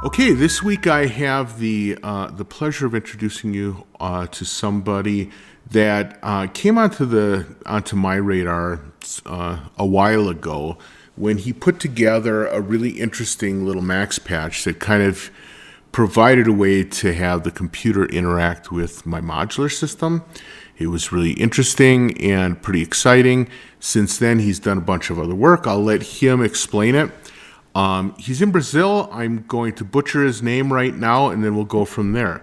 Okay, this week I have the pleasure of introducing you to somebody that came onto my radar a while ago when he put together a really interesting little Max patch that kind of provided a way to have the computer interact with my modular system. It was really interesting and pretty exciting. Since then, he's done a bunch of other work. I'll let him explain it. He's in Brazil. I'm going to butcher his name right now, and then we'll go from there.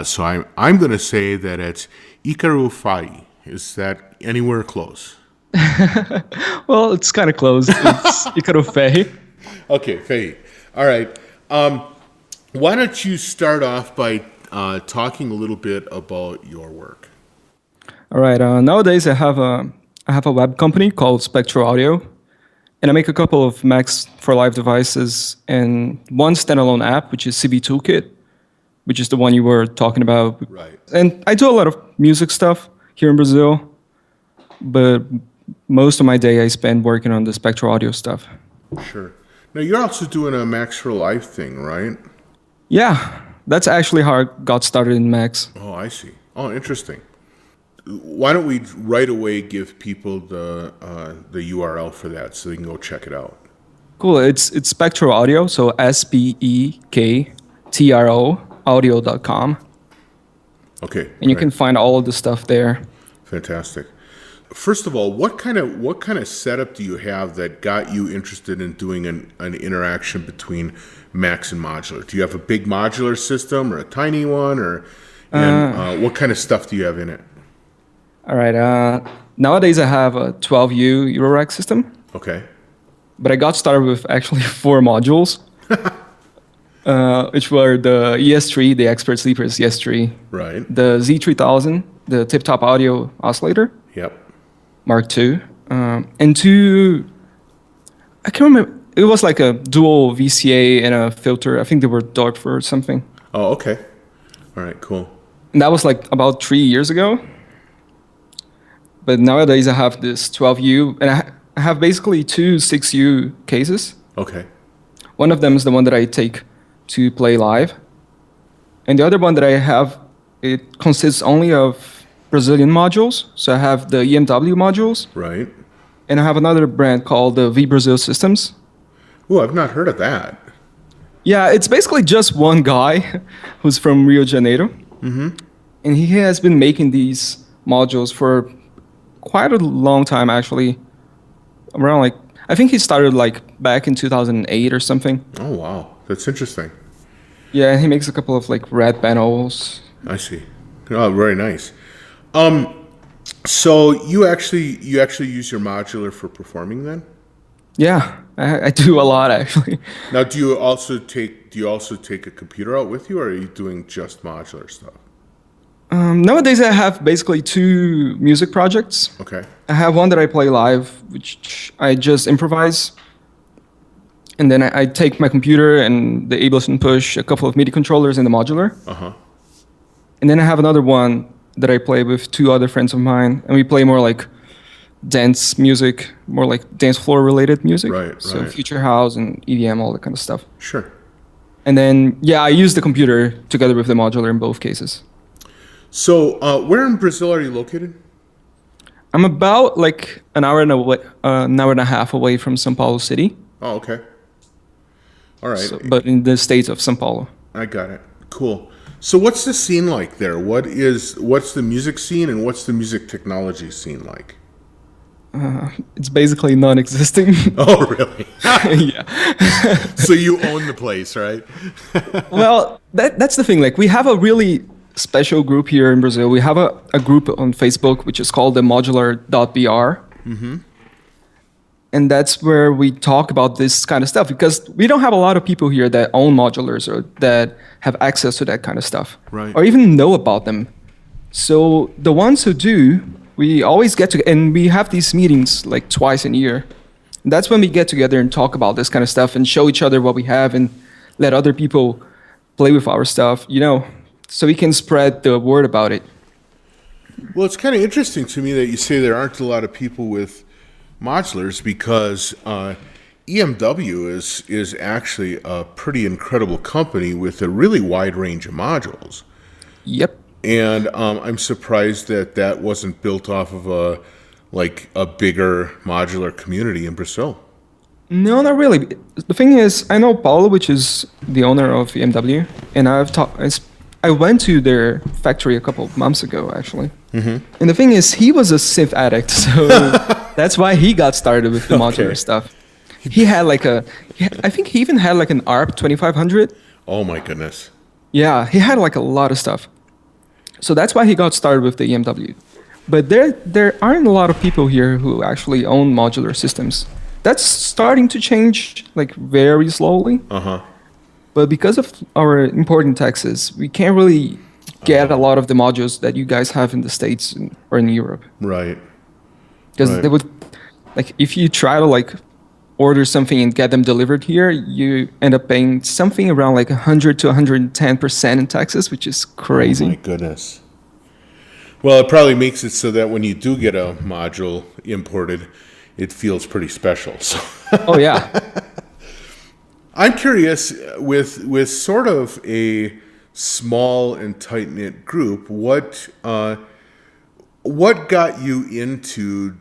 So I'm going to say that it's Ícaro Ferre. Is that anywhere close? Well, it's kind of close. It's Ícaro Ferre. Okay, Ferre. All right. Why don't you start off by talking a little bit about your work? All right. Nowadays, I have a web company called Spectral Audio, and I make a couple of Macs for Live devices and one standalone app, which is CV Toolkit, which is the one you were talking about. Right. And I do a lot of music stuff here in Brazil, but most of my day I spend working on the Spectral Audio stuff. Sure. Now, you're also doing a Macs for Live thing, right? Yeah, that's actually how I got started in Macs. Oh, I see. Oh, interesting. Why don't we right away give people the URL for that so they can go check it out? Cool. It's Spectral Audio, so SPEKTRO audio.com. Okay. And you can find all of the stuff there. Fantastic. First of all, what kind of setup do you have that got you interested in doing an interaction between Macs and modular? Do you have a big modular system or a tiny one, and what kind of stuff do you have in it? All right. Nowadays, I have a 12U Eurorack system. Okay. But I got started with actually 4 modules, which were the ES3, the Expert Sleepers ES3. Right. The Z3000, the tip-top audio oscillator. Yep. Mark II. And 2, I can't remember. It was like a dual VCA and a filter. I think they were Dorf or something. Oh, okay. All right, cool. And that was like about 3 years ago. But nowadays I have this 12U, and I have basically 2 6U cases. Okay. One of them is the one that I take to play live. And the other one that I have, it consists only of Brazilian modules. So I have the EMW modules. Right. And I have another brand called the V Brazil Systems. Oh, I've not heard of that. Yeah, it's basically just one guy who's from Rio de Janeiro. Mm-hmm. And he has been making these modules for quite a long time, actually. Around I think he started back in 2008 or something. Oh, wow. That's interesting. Yeah, and he makes a couple of red panels. I see. Oh, very nice. So you actually use your modular for performing then? Yeah, I do a lot actually. Now, do you also take a computer out with you, or are you doing just modular stuff? Nowadays, I have basically 2 music projects. Okay. I have one that I play live, which I just improvise. And then I take my computer and the Ableton Push, a couple of MIDI controllers in the modular. Uh-huh. And then I have another one that I play with 2 other friends of mine. And we play more dance music, more dance floor related music. Right, so right. Future House and EDM, all that kind of stuff. Sure. And then, I use the computer together with the modular in both cases. So, where in Brazil are you located? I'm about an hour and a half away from São Paulo city. Oh, okay. All right. But in the state of São Paulo. I got it. Cool. So, what's the scene like there? What's the music scene and what's the music technology scene like? It's basically non-existing. Oh, really? Yeah. So you own the place, right? Well, that's the thing. We have a really special group here in Brazil. We have a group on Facebook which is called the modular.br. Mm-hmm. And that's where we talk about this kind of stuff, because we don't have a lot of people here that own modulars or that have access to that kind of stuff, right, or even know about them. So the ones who do, we always get together, and we have these meetings twice a year. And that's when we get together and talk about this kind of stuff and show each other what we have and let other people play with our stuff, so we can spread the word about it. Well, it's kind of interesting to me that you say there aren't a lot of people with modulars because EMW is actually a pretty incredible company with a really wide range of modules. Yep. And I'm surprised that wasn't built off of a bigger modular community in Brazil. No, not really. The thing is, I know Paulo, which is the owner of EMW, and I went to their factory a couple of months ago, actually. Mm-hmm. And the thing is, he was a synth addict, so that's why he got started with the modular stuff. He had I think he even had like an ARP 2500. Oh my goodness. Yeah, he had like a lot of stuff. So that's why he got started with the EMW. But there aren't a lot of people here who actually own modular systems. That's starting to change like very slowly. Uh-huh. But because of our important taxes, we can't really get a lot of the modules that you guys have in the States or in Europe. Right. Because they would, like, if you try to like order something and get them delivered here, you end up paying something around like 100 to 110% in taxes, which is crazy. Oh my goodness. Well, it probably makes it so that when you do get a module imported, it feels pretty special. So. Oh yeah. I'm curious, with sort of a small and tight knit group, what got you into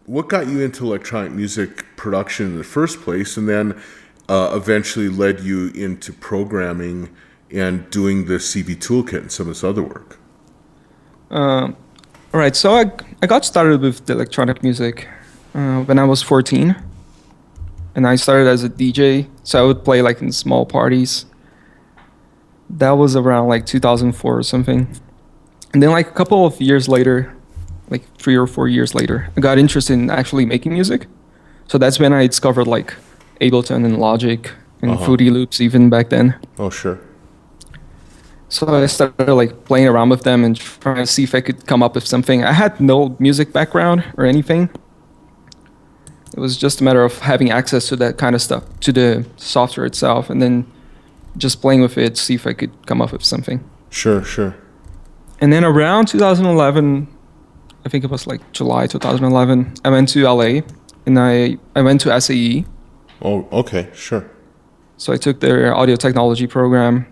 electronic music production in the first place, and then eventually led you into programming and doing the CV Toolkit and some of this other work? All right, so I got started with the electronic music when I was 14. And I started as a DJ, so I would play like in small parties. That was around like 2004 or something. And then like a couple of years later, like 3 or 4 years later, I got interested in actually making music. So that's when I discovered like Ableton and Logic and Fruity Loops even back then. Oh, sure. So I started like playing around with them and trying to see if I could come up with something. I had no music background or anything. It was just a matter of having access to that kind of stuff, to the software itself, and then just playing with it, see if I could come up with something. Sure, sure. And then around 2011, I think it was like July 2011, I went to LA, and I went to SAE. Oh, okay, sure. So I took their audio technology program.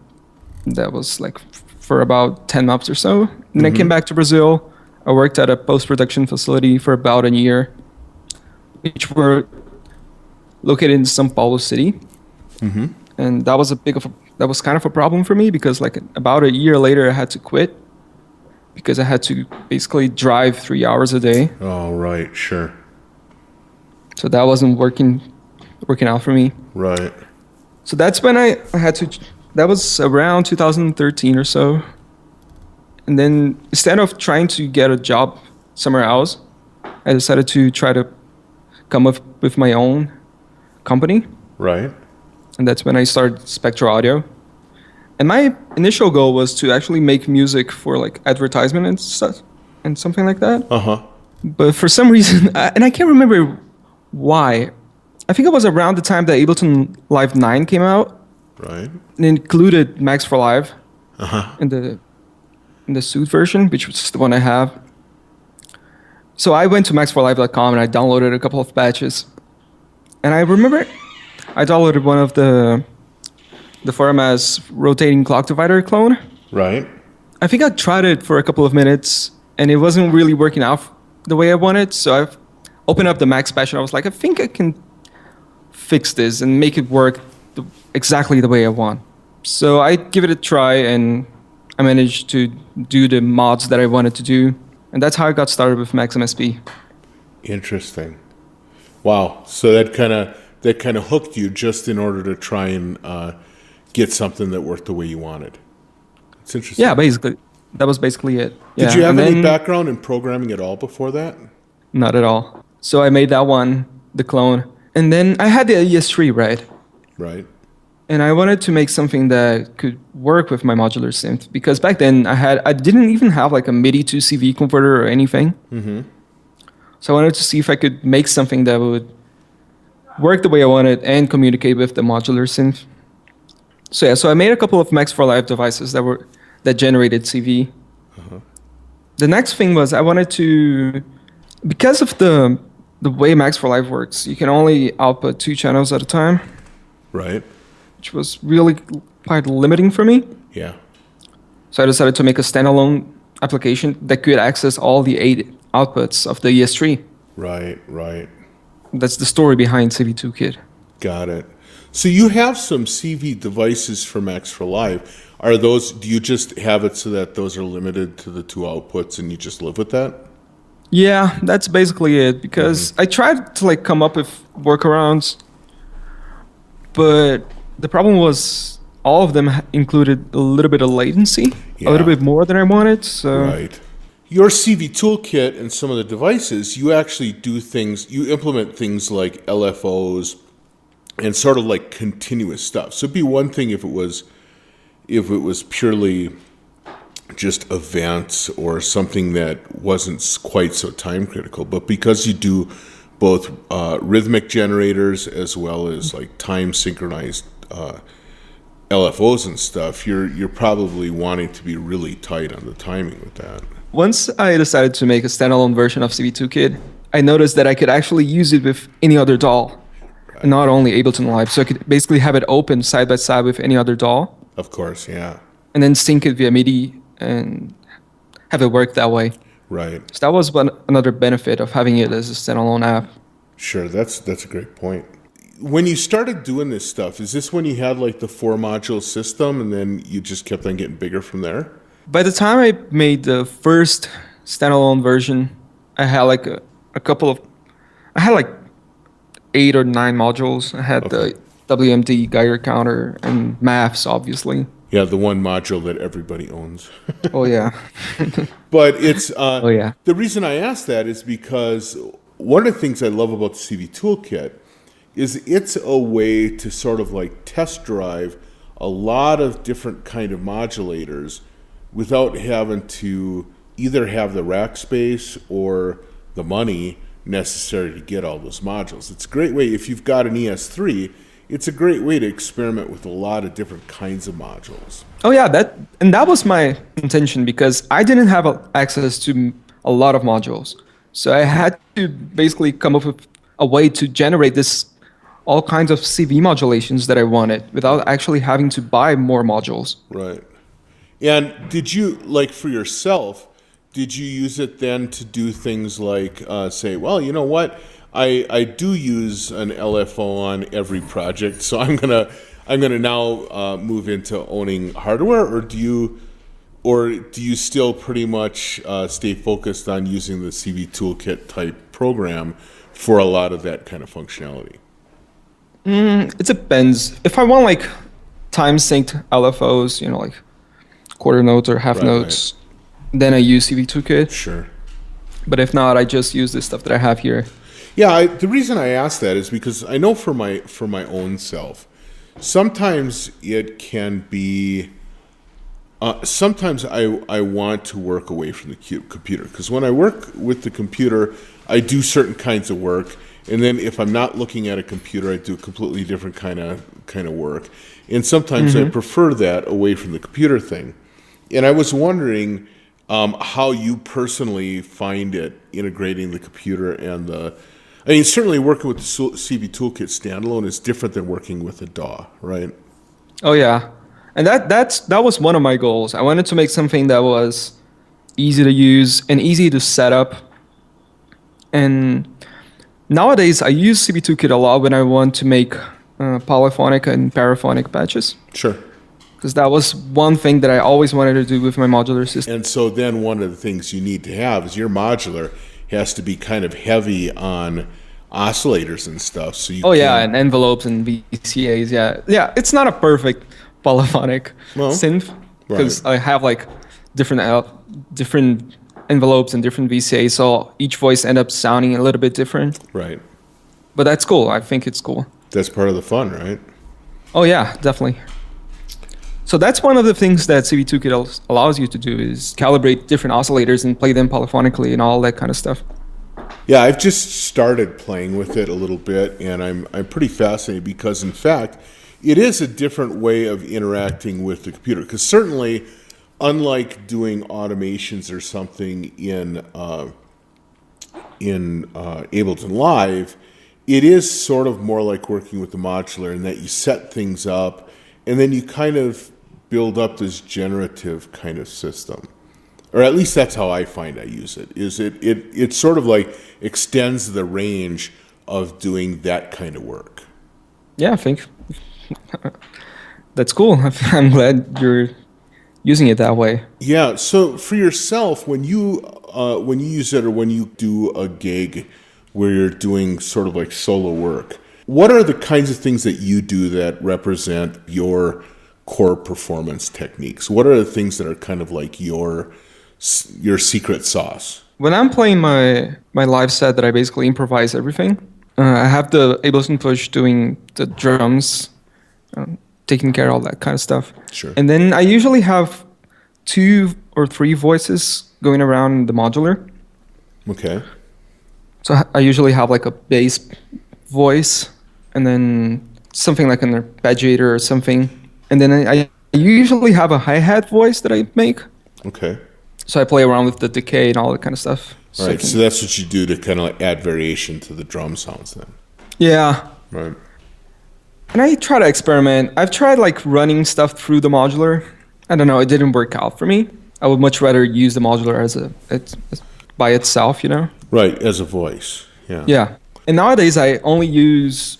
That was like for about 10 months or so. Then I came back to Brazil. I worked at a post-production facility for about a year, which were located in São Paulo city. And that was kind of a problem for me because like about a year later I had to quit because I had to basically drive 3 hours a day. Oh, right, sure. So that wasn't working out for me. Right. So that's when I had to, that was around 2013 or so. And then instead of trying to get a job somewhere else, I decided to try to come up with my own company. Right. And that's when I started Spectral Audio. And my initial goal was to actually make music for like advertisement and stuff and something like that. But for some reason, and I can't remember why, I think it was around the time that Ableton Live 9 came out. Right. And it included Max for Live in the suit version, which was the one I have. So I went to max4live.com and I downloaded a couple of patches. And I remember I downloaded one of the Ferre's rotating clock divider clone. Right. I think I tried it for a couple of minutes and it wasn't really working out the way I wanted. So I opened up the Max patch and I was like, I think I can fix this and make it work exactly the way I want. So I give it a try and I managed to do the mods that I wanted to do. And that's how I got started with Max MSP. Interesting. Wow. So that kind of hooked you just in order to try and get something that worked the way you wanted. It's interesting. Yeah, basically. That was basically it. Did you have any background in programming at all before that? Not at all. So I made that one, the clone. And then I had the ES3, right? Right. And I wanted to make something that could work with my modular synth because back then I didn't even have like a MIDI to CV converter or anything. So I wanted to see if I could make something that would work the way I wanted and communicate with the modular synth. So I made a couple of Max for Live devices that generated CV. The next thing was I wanted to, because of the way Max for Live works, you can only output 2 channels at a time. Right. Which was really quite limiting for me. Yeah. So I decided to make a standalone application that could access all the 8 outputs of the ES3. Right. That's the story behind CV Toolkit. Got it. So you have some CV devices for Max for Live. Are those, do you just have it so that those are limited to the 2 outputs and you just live with that? Yeah, that's basically it, because I tried to like come up with workarounds, but the problem was all of them included a little bit of latency, a little bit more than I wanted. So right. Your CV Toolkit and some of the devices, you actually do things, you implement things like LFOs and sort of like continuous stuff. So it'd be one thing if it was purely just events or something that wasn't quite so time critical, but because you do both rhythmic generators as well as like time synchronized LFOs and stuff, you're probably wanting to be really tight on the timing with that. Once I decided to make a standalone version of CV Toolkit, I noticed that I could actually use it with any other DAW, and not only Ableton Live. So I could basically have it open side by side with any other DAW. Of course, yeah. And then sync it via MIDI and have it work that way. Right. So that was another benefit of having it as a standalone app. Sure, that's a great point. When you started doing this stuff, is this when you had like the 4-module system and then you just kept on getting bigger from there? By the time I made the first standalone version, I had like I had like 8 or 9 modules. I had the WMD Geiger counter and maths, obviously. Yeah, the one module that everybody owns. Oh, yeah. But it's... oh, yeah. The reason I ask that is because one of the things I love about the CV Toolkit is it's a way to sort of like test drive a lot of different kind of modulators without having to either have the rack space or the money necessary to get all those modules. It's a great way, if you've got an ES3, it's a great way to experiment with a lot of different kinds of modules. Oh yeah, that was my intention, because I didn't have access to a lot of modules. So I had to basically come up with a way to generate all kinds of CV modulations that I wanted without actually having to buy more modules. Right. And did you, like for yourself, did you use it then to do things like say, well, you know what? I do use an LFO on every project, so I'm gonna now move into owning hardware, or do you still pretty much stay focused on using the CV Toolkit type program for a lot of that kind of functionality? It depends. If I want like time synced LFOs, like quarter notes or half notes, then I use CV Toolkit. Sure. But if not, I just use the stuff that I have here. Yeah, the reason I ask that is because I know for my own self, sometimes it can be. Sometimes I want to work away from the computer, because when I work with the computer, I do certain kinds of work, and then if I'm not looking at a computer, I do a completely different kind of work, and sometimes I prefer that away from the computer thing. And I was wondering how you personally find it integrating the computer and certainly working with the CV Toolkit standalone is different than working with a DAW, right? Oh yeah, and that was one of my goals. I wanted to make something that was easy to use and easy to set up. And nowadays, I use CV Toolkit a lot when I want to make polyphonic and paraphonic patches. Sure. Because that was one thing that I always wanted to do with my modular system. And so then one of the things you need to have is your modular has to be kind of heavy on oscillators and stuff. So you and envelopes and VCAs. Yeah. It's not a perfect polyphonic synth, because I have like different envelopes and different VCAs, so each voice ends up sounding a little bit different. Right. But that's cool. I think it's cool. That's part of the fun, right? Oh yeah, definitely. So that's one of the things that CV Toolkit allows you to do, is calibrate different oscillators and play them polyphonically and all that kind of stuff. Yeah, I've just started playing with it a little bit, and I'm pretty fascinated, because, in fact, it is a different way of interacting with the computer. Because certainly unlike doing automations or something in Ableton Live, it is sort of more like working with the modular in that you set things up and then you kind of build up this generative kind of system. Or at least that's how I find I use it. It sort of like extends the range of doing that kind of work. Yeah, I think that's cool. I'm glad you're using it that way. Yeah. So for yourself, when you use it or when you do a gig where you're doing sort of like solo work, what are the kinds of things that you do that represent your core performance techniques? What are the things that are kind of like your secret sauce? When I'm playing my live set that I basically improvise everything, I have the Ableton Push doing the drums, taking care of all that kind of stuff. Sure. And then I usually have 2 or 3 voices going around the modular. Okay. So I usually have like a bass voice and then something like an arpeggiator or something. And then I usually have a hi-hat voice that I make. Okay. So I play around with the decay and all that kind of stuff. All right, so that's what you do to kind of like add variation to the drum sounds then. Yeah. Right. And I try to experiment. I've tried like running stuff through the modular. I don't know, it didn't work out for me. I would much rather use the modular as by itself, you know? Right, as a voice. Yeah. Yeah. And nowadays I only use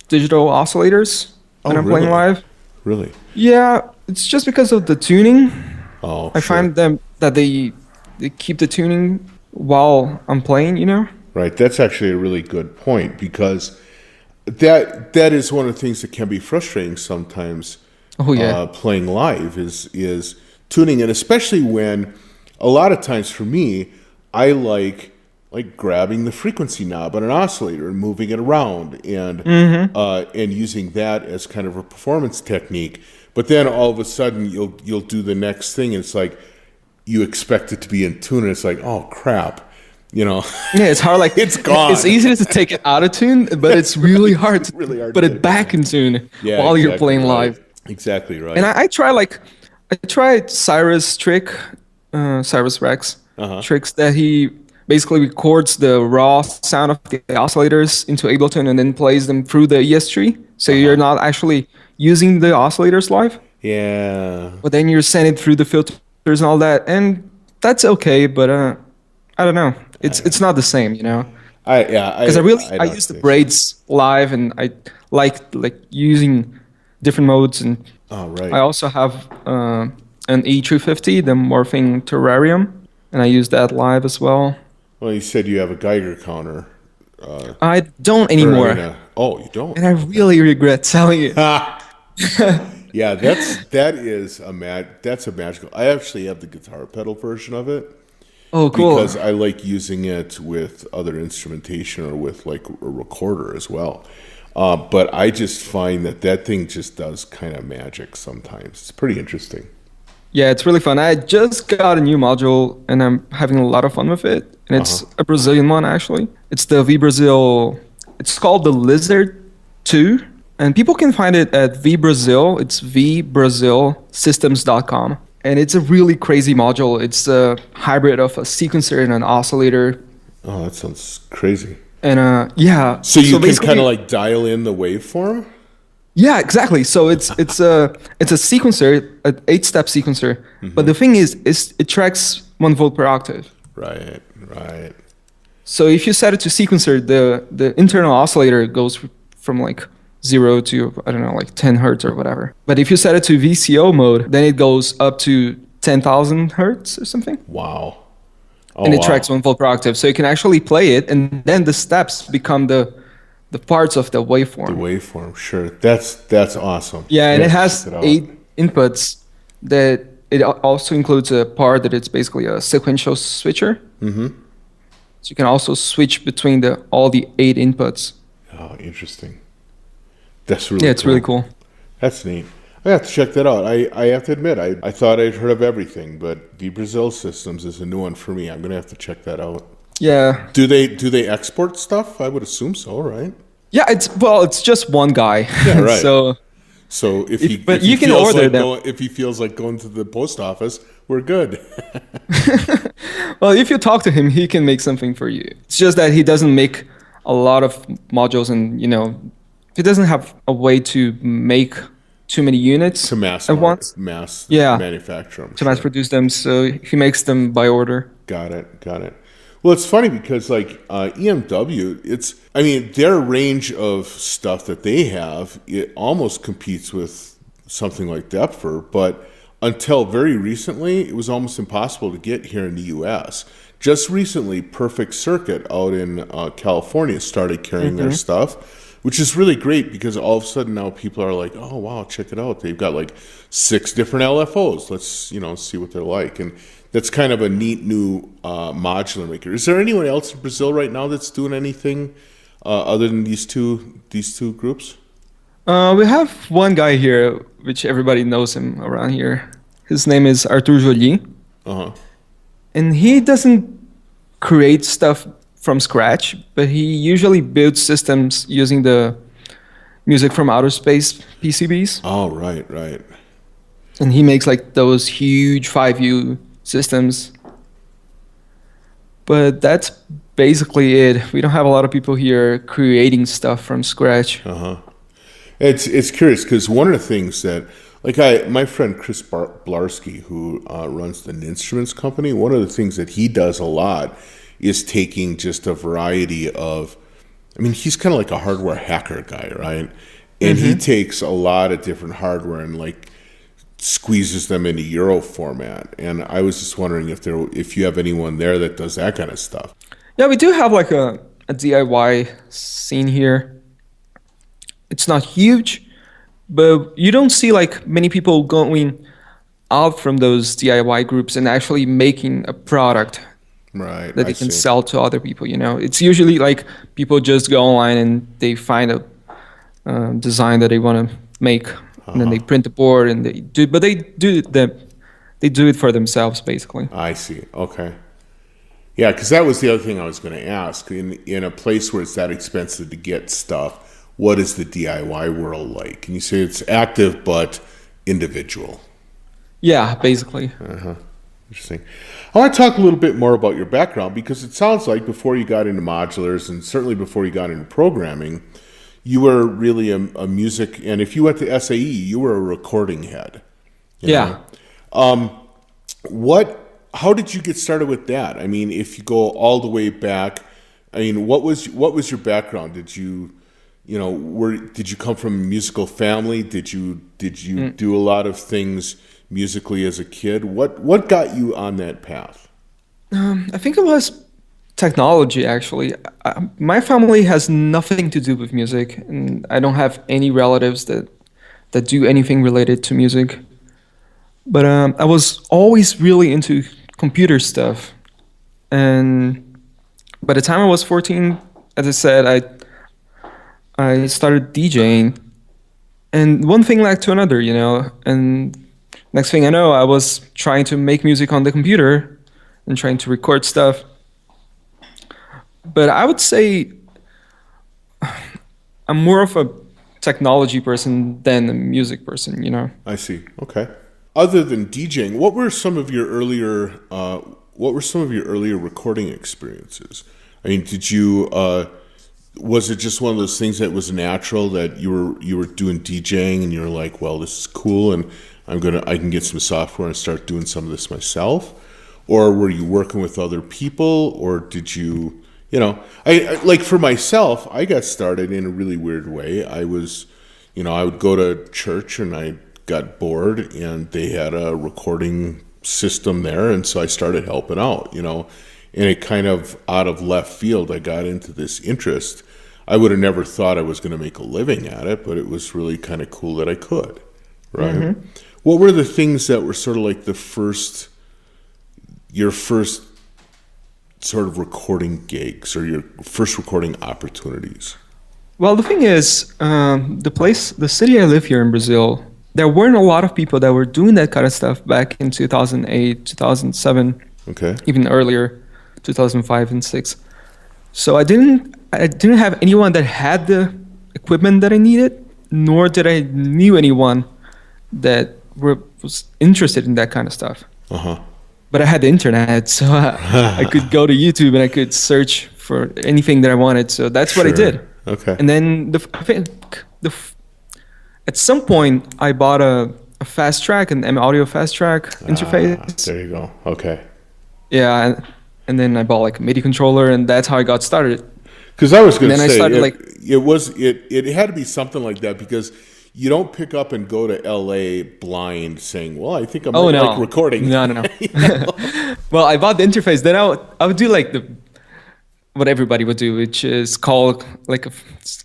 digital oscillators when I'm playing live. Really? Yeah, it's just because of the tuning. Oh, I find them that they keep the tuning while I'm playing, you know? Right. That's actually a really good point because that is one of the things that can be frustrating sometimes. Oh yeah. Playing live is tuning, and especially when a lot of times for me, I like grabbing the frequency knob on an oscillator and moving it around and using that as kind of a performance technique. But then all of a sudden you'll do the next thing and it's like you expect it to be in tune and it's like, oh crap, you know. Yeah, it's hard. Like it's gone. It's easy to take it out of tune, but it's really hard to put it back in tune while you're playing live. Exactly right. And I tried Cyrus trick, Cyrus Rex tricks that he basically records the raw sound of the oscillators into Ableton and then plays them through the ES3. So you're not actually using the oscillators live. Yeah. But then you're sending through the filters and all that, and that's okay. But I don't know. It's not the same, you know. Because I use the braids live, and I like using different modes, and I also have an E250, the morphing terrarium, and I use that live as well. Well, you said you have a Geiger counter. I don't anymore. Oh, you don't? And I really regret selling it. Yeah, that's a magical. I actually have the guitar pedal version of it. Oh, cool. Because I like using it with other instrumentation or with like a recorder as well. But I just find that thing just does kind of magic sometimes. It's pretty interesting. Yeah, it's really fun. I just got a new module and I'm having a lot of fun with it. And it's a Brazilian one, actually. It's the V-Brazil. It's called the Lizard 2. And people can find it at V-Brazil. It's vbrazilsystems.com. And it's a really crazy module. It's a hybrid of a sequencer and an oscillator. Oh, that sounds crazy. And yeah. So you can kind of like dial in the waveform? Yeah, exactly. So it's a sequencer, an 8-step sequencer. But the thing is it tracks 1 volt per octave. Right. So if you set it to sequencer, the internal oscillator goes from like 0 to, I don't know, like 10 hertz or whatever. But if you set it to VCO mode, then it goes up to 10,000 hertz or something. Wow. And it tracks 1 volt per octave. So you can actually play it, and then the steps become the parts of the waveform. The waveform, sure. That's awesome. Yeah, and it has 8 inputs. That it also includes a part that it's basically a sequential switcher. So you can also switch between all the 8 inputs. Oh, interesting. That's really it's really cool. That's neat. I have to check that out. I have to admit, I thought I'd heard of everything, but V-Brazil Systems is a new one for me. I'm going to have to check that out. Yeah. Do they export stuff? I would assume so, right? Yeah, it's just one guy. Yeah, right. So if he can order them. If he feels like going to the post office, we're good. Well, if you talk to him, he can make something for you. It's just that he doesn't make a lot of modules, and he doesn't have a way to make too many units To mass at once. manufacture them. To mass produce them, so he makes them by order. Got it. Well, it's funny because like EMW, their range of stuff that they have, it almost competes with something like Depfer, but until very recently, it was almost impossible to get here in the U.S. Just recently, Perfect Circuit out in California started carrying their stuff, which is really great because all of a sudden now people are like, oh, wow, check it out. They've got like 6 different LFOs. Let's, see what they're like. And that's kind of a neat new modular maker. Is there anyone else in Brazil right now that's doing anything other than these two groups? We have one guy here, which everybody knows him around here. His name is Arthur Joly. Uh-huh. And he doesn't create stuff from scratch, but he usually builds systems using the music from outer space PCBs. Oh, right. And he makes like those huge 5U systems. But that's basically it. We don't have a lot of people here creating stuff from scratch. Uh-huh. It's curious because one of the things that, my friend Chris Blarski, who runs the Instruments company, one of the things that he does a lot is taking just a variety of, he's kind of like a hardware hacker guy, right? And he takes a lot of different hardware and squeezes them into Euro format. And I was just wondering if you have anyone there that does that kind of stuff. Yeah, we do have like a DIY scene here. It's not huge, but you don't see like many people going out from those DIY groups and actually making a product that they can sell to other people. It's usually like people just go online and they find a design that they want to make, and then they print the board and they do it for themselves basically. I see. Okay. Yeah, because that was the other thing I was going to ask. In a place where it's that expensive to get stuff, what is the DIY world like? And you say it's active but individual. Yeah, basically. Interesting. I want to talk a little bit more about your background because it sounds like before you got into modulars and certainly before you got into programming, you were really a music, and if you went to SAE, you were a recording head. Yeah. How did you get started with that? If you go all the way back, what was your background? Did you come from a musical family? Did you do a lot of things musically as a kid? What got you on that path? I think it was technology, actually. My family has nothing to do with music, and I don't have any relatives that do anything related to music. But I was always really into computer stuff. And by the time I was 14, as I said, I started DJing, and one thing led to another, and next thing I know, I was trying to make music on the computer and trying to record stuff. But I would say I'm more of a technology person than a music person, I see. Okay. Other than DJing, what were some of your earlier recording experiences? Did you was it just one of those things that was natural that you were doing DJing and you were like, well, this is cool and I can get some software and start doing some of this myself? Or were you working with other people, or did you, I like for myself, I got started in a really weird way. I was, I would go to church and I got bored and they had a recording system there, and so I started helping out, and it kind of out of left field, I got into this interest. I would have never thought I was going to make a living at it, but it was really kind of cool that I could, right? What were the things that were sort of like your first sort of recording gigs or your first recording opportunities? Well, the thing is, the city I live here in Brazil, there weren't a lot of people that were doing that kind of stuff back in 2008, 2007, even earlier, 2005 and 6. So I didn't have anyone that had the equipment that I needed, nor did I knew anyone that was interested in that kind of stuff. But I had the internet, so I could go to YouTube and I could search for anything that I wanted. So that's what I did. Okay. And then I think at some point I bought a fast track, an M audio fast track interface. There you go. Okay. Yeah, and then I bought like a MIDI controller, and that's how I got started. Because I was going to say, I started it had to be something like that, because you don't pick up and go to LA blind saying, well, I think I'm like recording. No. Well, I bought the interface. Then I would do like what everybody would do, which is call like a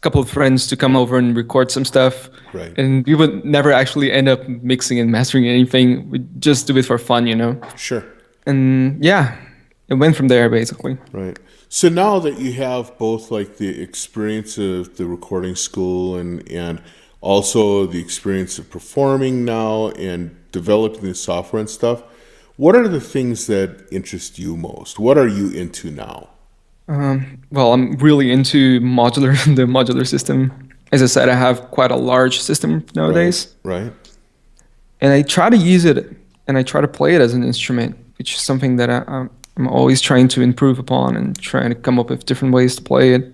couple of friends to come over and record some stuff. Right. And we would never actually end up mixing and mastering anything. We just do it for fun, Sure. And yeah, it went from there basically. Right. So now that you have both like the experience of the recording school and also the experience of performing now and developing the software and stuff, what are the things that interest you most? What are you into now? Well, I'm really into the modular system. As I said, I have quite a large system nowadays. Right. And I try to use it and I try to play it as an instrument, which is something that I'm always trying to improve upon and trying to come up with different ways to play it.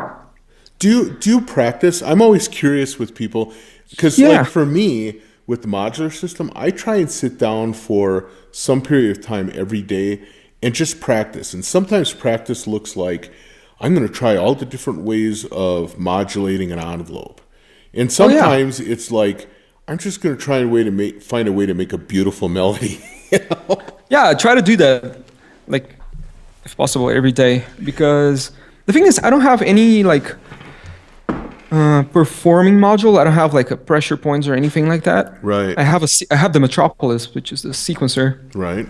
Do you practice? I'm always curious with people, because like for me, with the modular system, I try and sit down for some period of time every day and just practice. And sometimes practice looks like I'm going to try all the different ways of modulating an envelope. And sometimes it's like I'm just going to try find a way to make a beautiful melody. Yeah, I try to do that, like if possible, every day. Because the thing is, I don't have any like performing module. I don't have like a pressure points or anything like that. Right. I have the Metropolis, which is the sequencer. Right.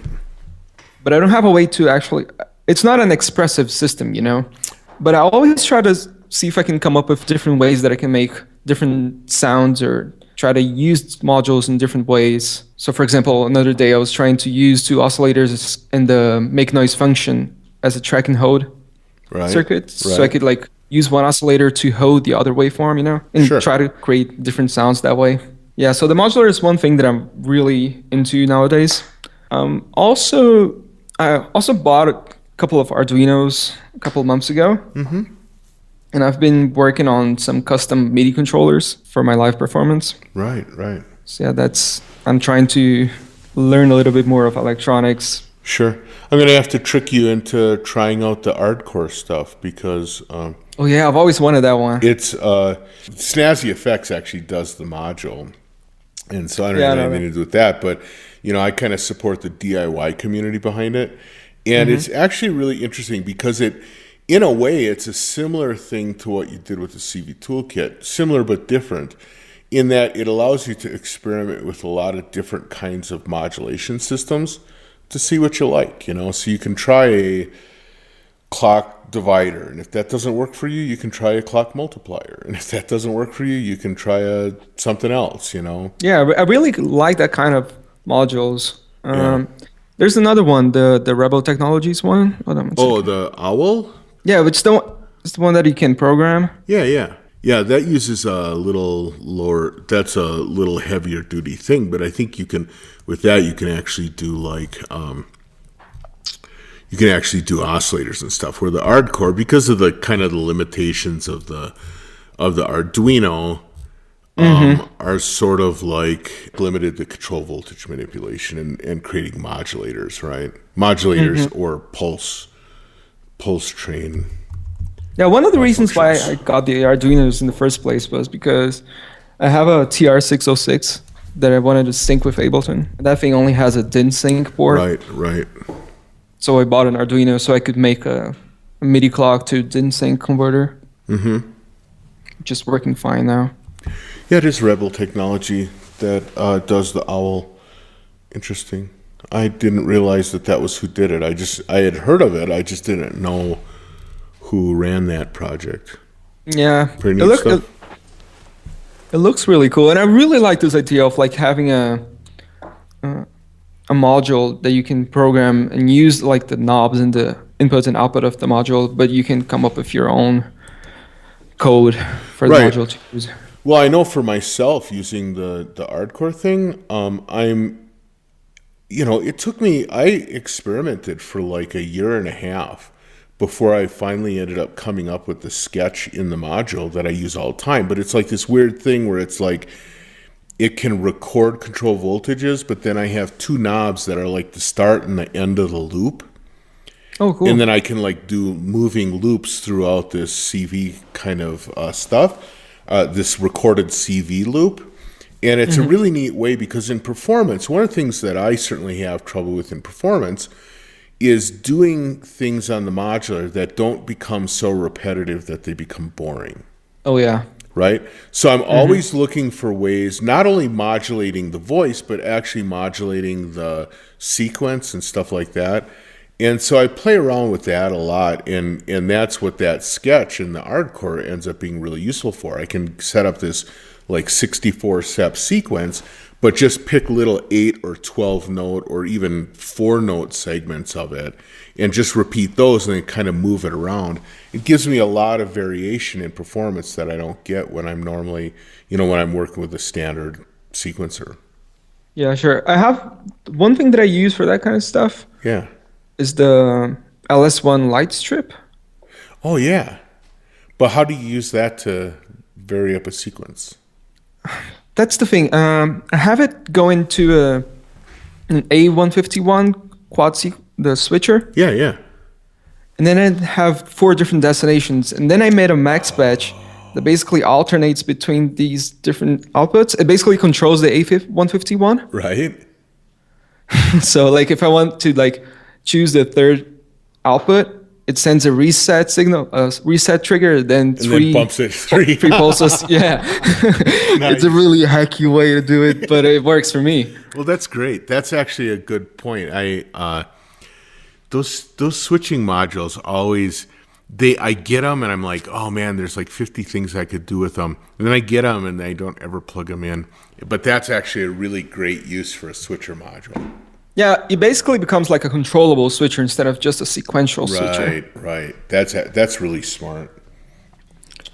But I don't have a way to actually. It's not an expressive system, But I always try to see if I can come up with different ways that I can make different sounds or try to use modules in different ways. So for example, another day I was trying to use two oscillators in the make noise function as a track and hold circuit. So I could like use one oscillator to hold the other waveform, and try to create different sounds that way. Yeah, so the modular is one thing that I'm really into nowadays. I also bought a couple of Arduinos a couple of months ago. Mm-hmm. And I've been working on some custom MIDI controllers for my live performance. Right. So yeah, I'm trying to learn a little bit more of electronics. Sure. I'm going to have to trick you into trying out the hardcore stuff because... oh yeah, I've always wanted that one. It's Snazzy Effects actually does the module. And so I don't have anything to do with that, but I kind of support the DIY community behind it. And it's actually really interesting because in a way, it's a similar thing to what you did with the CV Toolkit, similar but different, in that it allows you to experiment with a lot of different kinds of modulation systems to see what you like, So you can try a clock divider, and if that doesn't work for you, you can try a clock multiplier, and if that doesn't work for you, you can try something else, Yeah, I really like that kind of modules. There's another one, the Rebel Technologies one. The OWL? Yeah, it's the one that you can program. Yeah. That uses a little lower. That's a little heavier duty thing, but I think you can actually do like you can actually do oscillators and stuff. Where the hardcore, because of the kind of the limitations of the Arduino, are sort of like limited to control voltage manipulation and creating modulators, right? Modulators or pulse train. Yeah, one of the reasons why I got the Arduinos in the first place was because I have a TR-606 that I wanted to sync with Ableton. That thing only has a DIN sync port. Right. So I bought an Arduino so I could make a MIDI clock to DIN sync converter. Mm-hmm. Just working fine now. Yeah, it is Rebel technology that does the OWL. Interesting. I didn't realize that was who did it. I had heard of it. I just didn't know who ran that project. Yeah. Pretty neat stuff. It looks really cool. And I really like this idea of like having a module that you can program and use like the knobs and the input and output of the module, but you can come up with your own code for the module to use. Well, I know for myself using the hardcore thing, it took me, I experimented for like a year and a half before I finally ended up coming up with the sketch in the module that I use all the time. But it's like this weird thing where it's like it can record control voltages, but then I have two knobs that are like the start and the end of the loop. Oh, cool. And then I can like do moving loops throughout this CV kind of stuff, this recorded CV loop. And it's a really neat way because in performance, one of the things that I certainly have trouble with in performance is doing things on the modular that don't become so repetitive that they become boring. Oh, yeah. Right? So I'm always looking for ways, not only modulating the voice, but actually modulating the sequence and stuff like that. And so I play around with that a lot, and that's what that sketch in the Hardcore ends up being really useful for. I can set up this like 64-step sequence, but just pick little 8 or 12 note or even 4 note segments of it and just repeat those and then kind of move it around. It gives me a lot of variation in performance that I don't get when I'm normally, when I'm working with a standard sequencer. Yeah, sure. I have one thing that I use for that kind of stuff. Yeah. Is the LS1 light strip. Oh, yeah. But how do you use that to vary up a sequence? That's the thing. I have it go into an A151 the switcher. Yeah, yeah. And then I have 4 different destinations. And then I made a max batch that basically alternates between these different outputs. It basically controls the A151. Right. So like if I want to like choose the third output, it sends a reset signal, a reset trigger, then then bumps it 3 pulses. Yeah. Nice. It's a really hacky way to do it, but it works for me. Well, that's great. That's actually a good point. Those switching modules always, I get them and I'm like, oh man, there's like 50 things I could do with them. And then I get them and I don't ever plug them in. But that's actually a really great use for a switcher module. Yeah, it basically becomes like a controllable switcher instead of just a sequential switcher. Right. That's really smart.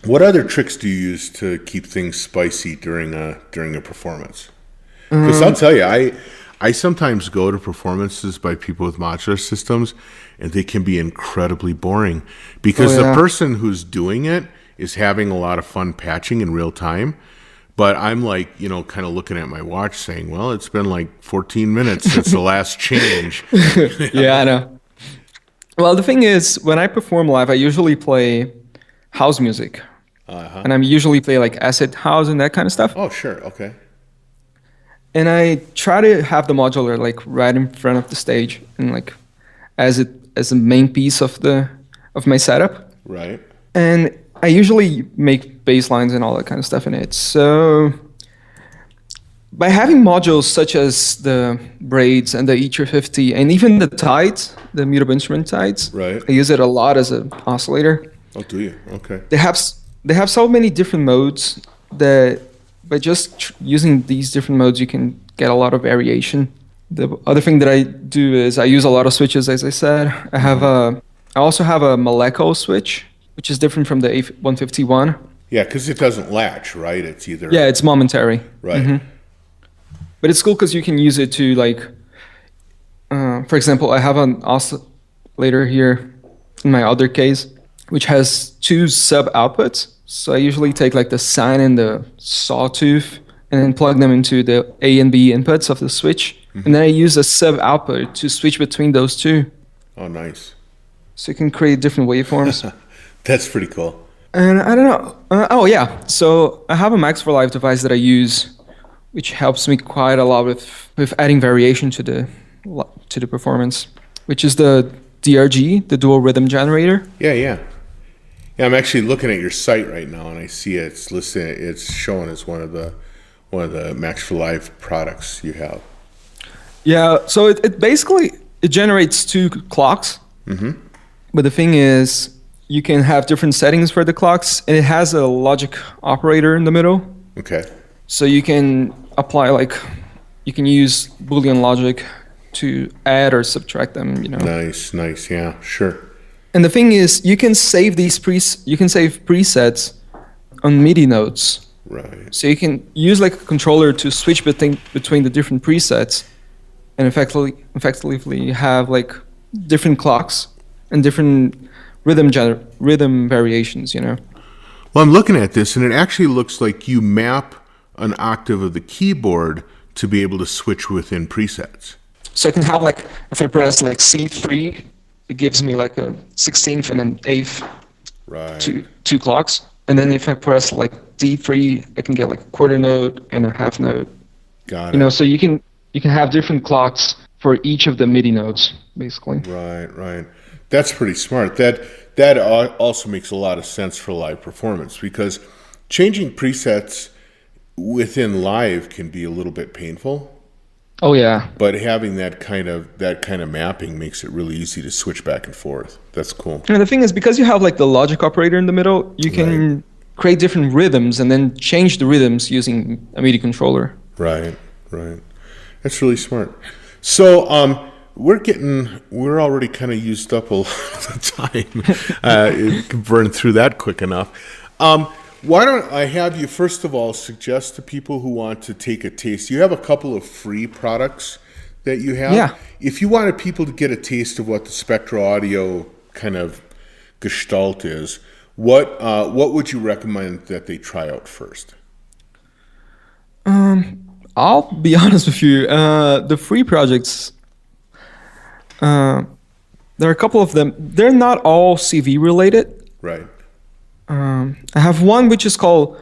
What other tricks do you use to keep things spicy during a performance? Because I'll tell you, I sometimes go to performances by people with modular systems, and they can be incredibly boring because the person who's doing it is having a lot of fun patching in real time. But I'm like, kind of looking at my watch saying, well, it's been like 14 minutes since the last change. Yeah, I know. Well, the thing is, when I perform live, I usually play house music. And I usually play like acid house and that kind of stuff. Oh, sure. Okay. And I try to have the modular like right in front of the stage and like as a main piece of my setup. Right. And I usually make bass lines and all that kind of stuff in it. So by having modules such as the braids and the E350 and even the tides, the mutable instrument tides, right. I use it a lot as an oscillator. Oh, do you? Okay. They have so many different modes that by just using these different modes, you can get a lot of variation. The other thing that I do is I use a lot of switches, as I said. I also have a molecular switch, which is different from the A151. Yeah, because it doesn't latch, right? It's either... Yeah, it's momentary. Right. Mm-hmm. But it's cool because you can use it to, like... for example, I have an oscillator here in my other case, which has 2 sub-outputs. So I usually take, like, the sine and the sawtooth and then plug them into the A and B inputs of the switch. Mm-hmm. And then I use a sub-output to switch between those 2. Oh, nice. So you can create different waveforms. That's pretty cool. And I don't know. So I have a Max for Live device that I use, which helps me quite a lot with adding variation to the performance, which is the DRG, the dual rhythm generator. Yeah, I'm actually looking at your site right now, and I see it's listed. It's shown as one of the Max for Live products you have. Yeah. So it basically generates 2 clocks. Mm-hmm. But the thing is, you can have different settings for the clocks, and it has a logic operator in the middle. Okay. So you can apply, you can use Boolean logic to add or subtract them, Nice, yeah, sure. And the thing is, you can save presets on MIDI notes. Right. So you can use like a controller to switch between the different presets and effectively have like different clocks and different rhythm variations, you know. Well, I'm looking at this, and it actually looks like you map an octave of the keyboard to be able to switch within presets. So I can have like, if I press like C3, it gives me like a 16th and an 8th, Right. two clocks. And then if I press like D3, I can get like a quarter note and a half note. Got it. You know, so you can have different clocks for each of the MIDI notes, basically. Right. That's pretty smart. That also makes a lot of sense for live performance, because changing presets within live can be a little bit painful. Oh yeah. But having that kind of mapping makes it really easy to switch back and forth. That's cool. And the thing is, because you have like the logic operator in the middle, you can create different rhythms and then change the rhythms using a MIDI controller. Right. That's really smart. So we're already kind of used up a lot of the time. It can burn through that quick enough. Why don't I have you, first of all, suggest to people who want to take a taste. You have a couple of free products that you have. Yeah. If you wanted people to get a taste of what the Spectral Audio kind of gestalt is, what would you recommend that they try out first? I'll be honest with you. The free projects, there are a couple of them. They're not all CV related. Right. I have one which is called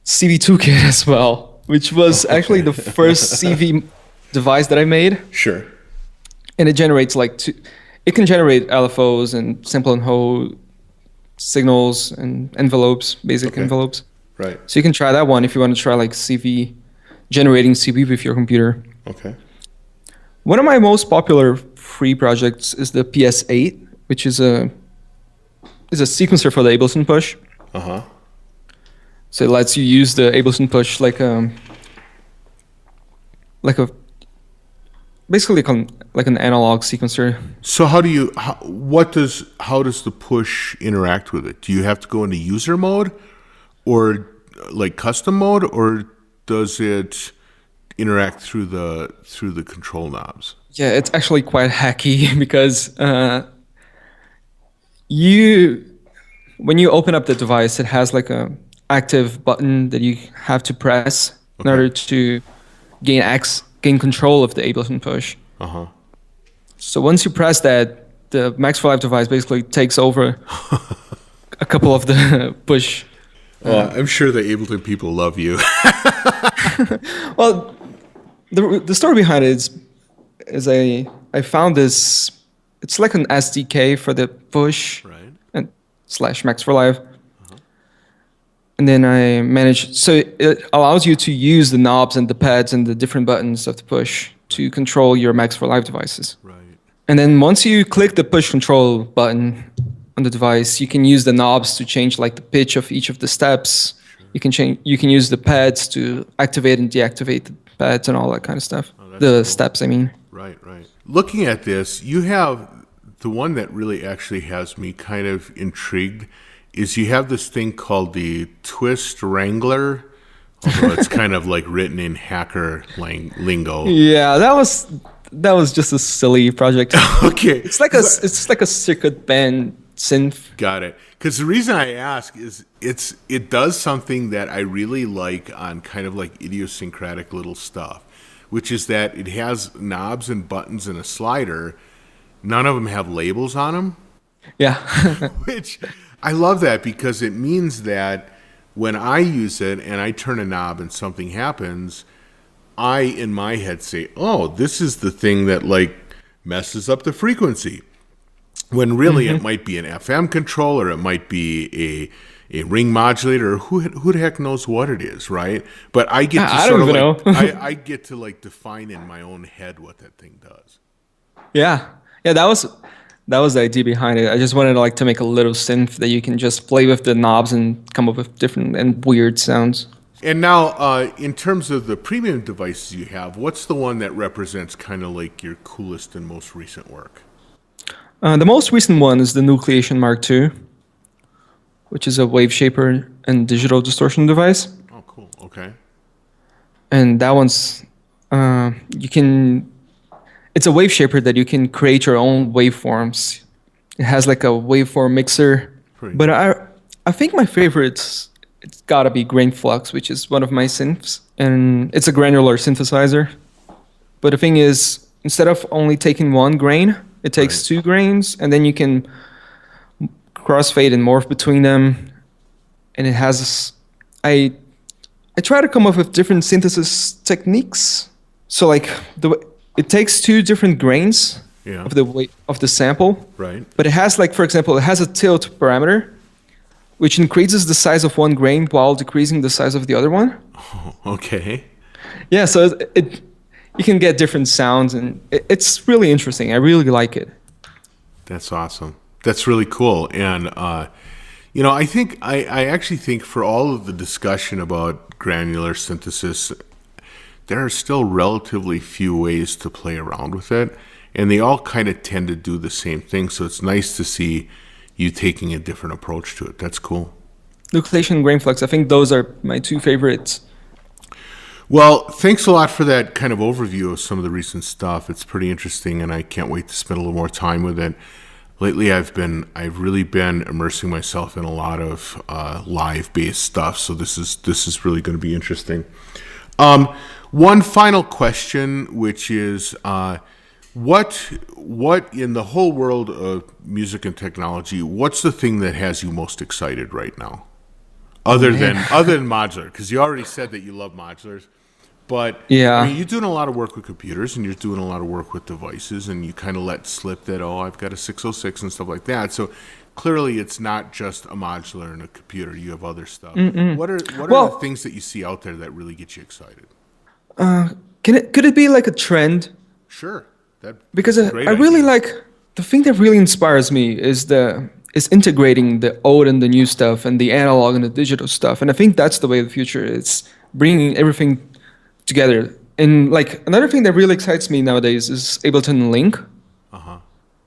CV Toolkit as well, which was actually the first CV device that I made. Sure. And it generates it can generate LFOs and sample and hold signals and envelopes, basic envelopes. Right. So you can try that one if you want to try like generating CV with your computer. Okay. One of my most popular free projects is the PS8, which is a sequencer for the Ableton Push. Uh-huh. So it lets you use the Ableton Push basically like an analog sequencer. So how does the push interact with it? Do you have to go into user mode or like custom mode, or does it interact through the control knobs? Yeah, it's actually quite hacky because when you open up the device, it has like a active button that you have to press in order to gain control of the Ableton Push. Uh-huh. So once you press that, the Max for Live device basically takes over a couple of the push. Well, I'm sure the Ableton people love you. Well, the story behind it is I found this. It's like an SDK for the push, Right. and / Max for Live. And then I managed, so it allows you to use the knobs and the pads and the different buttons of the push to control your Max for Live devices. Right. And then once you click the push control button on the device, you can use the knobs to change like the pitch of each of the steps. Sure. You can use the pads to activate and deactivate the pads and all that kind of stuff. Cool. Steps, I mean. Right. Looking at this, you have the one that really actually has me kind of intrigued is you have this thing called the Twist Wrangler, although it's kind of like written in hacker lingo. Yeah, that was just a silly project. Okay. It's like a circuit band synth. Got it. Because the reason I ask is it does something that I really like on kind of like idiosyncratic little stuff, which is that it has knobs and buttons and a slider. None of them have labels on them. Yeah. Which I love that, because it means that when I use it and I turn a knob and something happens, I in my head say, oh, this is the thing that like messes up the frequency. When really it might be an FM controller, it might be a ring modulator, or who the heck knows what it is, right? But I get to I get to like define in my own head what that thing does. Yeah, that was the idea behind it. I just wanted to make a little synth that you can just play with the knobs and come up with different and weird sounds. And now, in terms of the premium devices you have, what's the one that represents kind of like your coolest and most recent work? The most recent one is the Nucleation Mark II, which is a wave shaper and digital distortion device. Oh, cool. Okay. And that one's You can. It's a wave shaper that you can create your own waveforms. It has like a waveform mixer. Pretty But I think my favorite's it's gotta be Grain Flux, which is one of my synths, and it's a granular synthesizer. But the thing is, instead of only taking one grain, it takes Right. two grains, and then you can crossfade and morph between them. And it has I I try to come up with different synthesis techniques. So like it takes two different grains Yeah. of the weight of the sample, Right. but it has like, for example, it has a tilt parameter, which increases the size of one grain while decreasing the size of the other one. Oh, okay. Yeah, so you can get different sounds, and it's really interesting. I really like it. That's awesome. That's really cool. And, I actually think for all of the discussion about granular synthesis, there are still relatively few ways to play around with it. And they all kind of tend to do the same thing. So it's nice to see you taking a different approach to it. That's cool. Nucleation and Grain Flux, I think those are my two favorites. Well, thanks a lot for that kind of overview of some of the recent stuff. It's pretty interesting, and I can't wait to spend a little more time with it. Lately, I've really been immersing myself in a lot of live-based stuff. So this is really going to be interesting. One final question, which is, what in the whole world of music and technology, what's the thing that has you most excited right now, other than modular? Because you already said that you love modulars. But Yeah. I mean, you're doing a lot of work with computers, and you're doing a lot of work with devices, and you kind of let slip that, I've got a 606 and stuff like that. So clearly, it's not just a modular and a computer. You have other stuff. What are the things that you see out there that really get you excited? Could it be like a trend? Sure. Because that's a great I really idea. like the thing that really inspires me is integrating the old and the new stuff and the analog and the digital stuff. And I think that's the way of the future. It's bringing everything together. And like another thing that really excites me nowadays is Ableton Link. Uh-huh.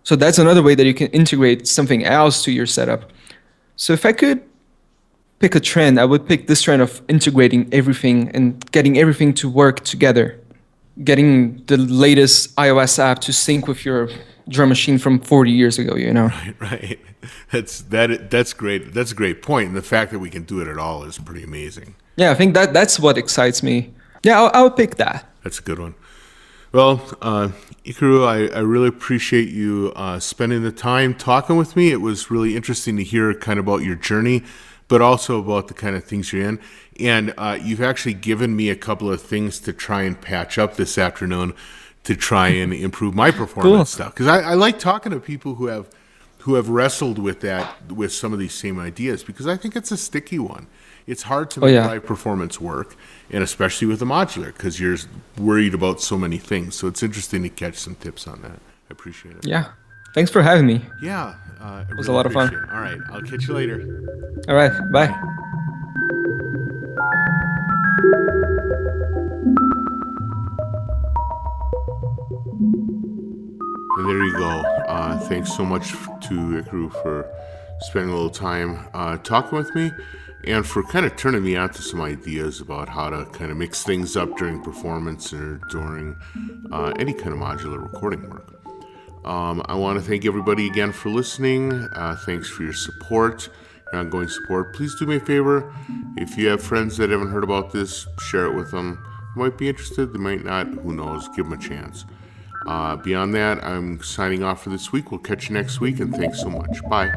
So that's another way that you can integrate something else to your setup. So if I could pick a trend, I would pick this trend of integrating everything and getting everything to work together. Getting the latest iOS app to sync with your drum machine from 40 years ago, you know? Right. That's great. That's a great point. And the fact that we can do it at all is pretty amazing. Yeah, I think that's what excites me. Yeah, I'll pick that. That's a good one. Well, Ícaro, I really appreciate you spending the time talking with me. It was really interesting to hear kind of about your journey, but also about the kind of things you're in. And you've actually given me a couple of things to try and patch up this afternoon to try and improve my performance stuff. Because I like talking to people who have wrestled with some of these same ideas, because I think it's a sticky one. It's hard to make live performance work, and especially with a modular, because you're worried about so many things. So it's interesting to catch some tips on that. I appreciate it. Yeah. Thanks for having me. Yeah. It was a lot of fun. All right. I'll catch you later. All right. Bye. And there you go. Thanks so much to Ícaro for spending a little time talking with me, and for kind of turning me on to some ideas about how to kind of mix things up during performance or during any kind of modular recording work. I want to thank everybody again for listening. Thanks for your support, your ongoing support. Please do me a favor. If you have friends that haven't heard about this, share it with them. They might be interested, they might not. Who knows? Give them a chance. Beyond that, I'm signing off for this week. We'll catch you next week, and thanks so much. Bye.